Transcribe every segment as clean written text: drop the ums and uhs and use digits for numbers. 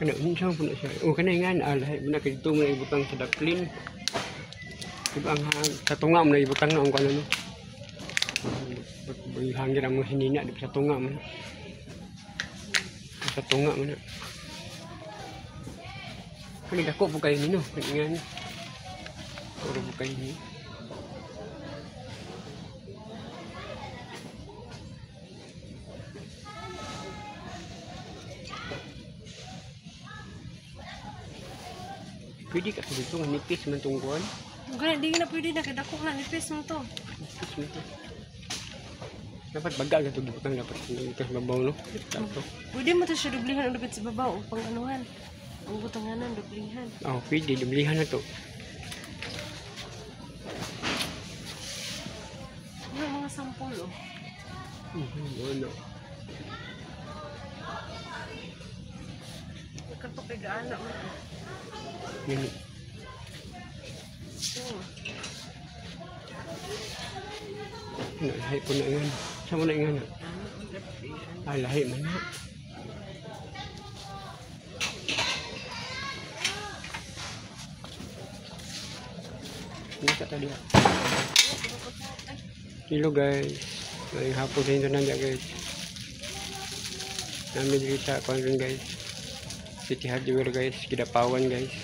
Kana unsa po na siya. Oh kana nga lahi mo na kay dito mo na ibutang sa daplin. Diba ang sa tunga mo na ibutang na ang kuno no. Hangin ang hinina di sa tunga mo. Sa tunga mo na. Kani dako po kayo nino, kani nga. Puro po kayo ni. Pwede ka sa dito, nipis man itong kuhan. Ganun, di na pwede na, kadako na, nipis mo to. Nipis mo to. Dapat baga ka ito, butang dapat ito sa babaw, no? Pwede mo to siya dublihan ang lupit sa babaw, o pang anuhan. Ang butanganan, dublihan. Oo, pwede, dublihan na to. Yung mga sampol, oh. Ano? Nagkapakigaan na, oh. Yan. Lahi po na yan. Saan mo na yan? Lahi man na. Hindi ka tali. Hello guys. Ngayong hapon sa hindi nandiyan guys. Namin dito sa Conron guys. City Hardware guys. Kidapawan guys.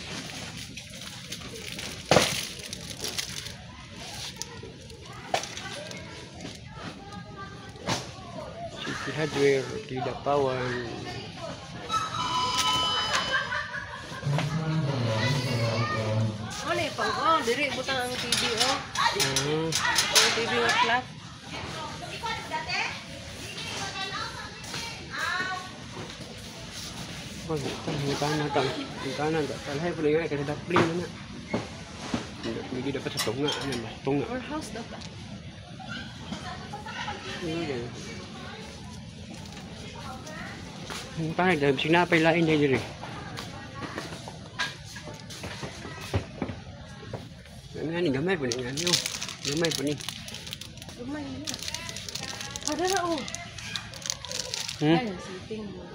City Hardware. Kidapawan. Ano yung pang, oh, diri, butang ang TV, oh. Ang TV nga flat. Oh, hingkanan ka. Hingkanan ka. Talahay po na nga. Kasi daplin na na. Hindi dapat sa tunga. Ano ba? Tunga. Or house daw ba? Hingkanan ka. Sinapay lain na diri. Nga ni gamay po ni nga niyo. Gamay po ni. Lumay na. Ada na, oh. Ay, sitting mo.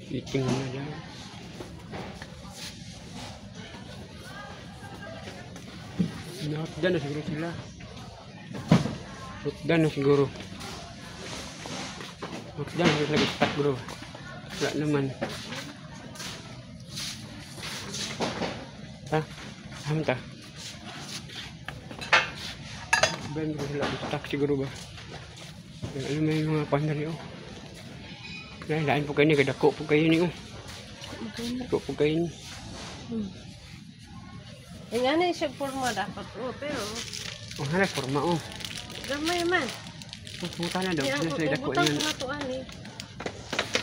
Eating mo na dyan. Nakatdan na siguro sila. Nakatdan na siguro. Nakatdan na lagi start bro. Wala naman. Ha? Ham ta? Ben ko sila stuck siguro ba? Ano may mga pandali oh. Lain po kayo ni, kadako po kayo ni. Kadako po kayo ni. Yung ano yung siya forma dapat, oh, pero... Oh, halas forma, oh. Gamay man. Pumunta na daw. Ang butang ko na to, ani.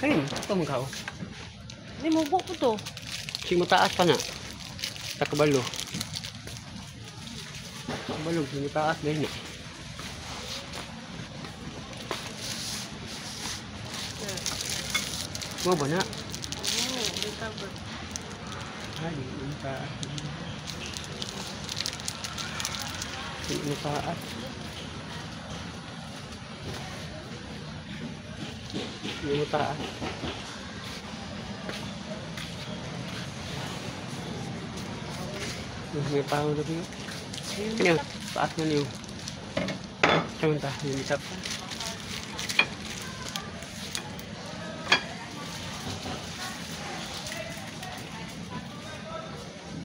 Kayo, ito mo ka, oh. Hindi mo po to. Simutaas pa na. Sa kabalo. Kabalo, simutaas dahil na. Mo ba na? Oo, may cover. Ay, simutaas. Simutaas. Simutaas. May pahon na niyo. Kanya, taas na niyo. Samanta, yung itap.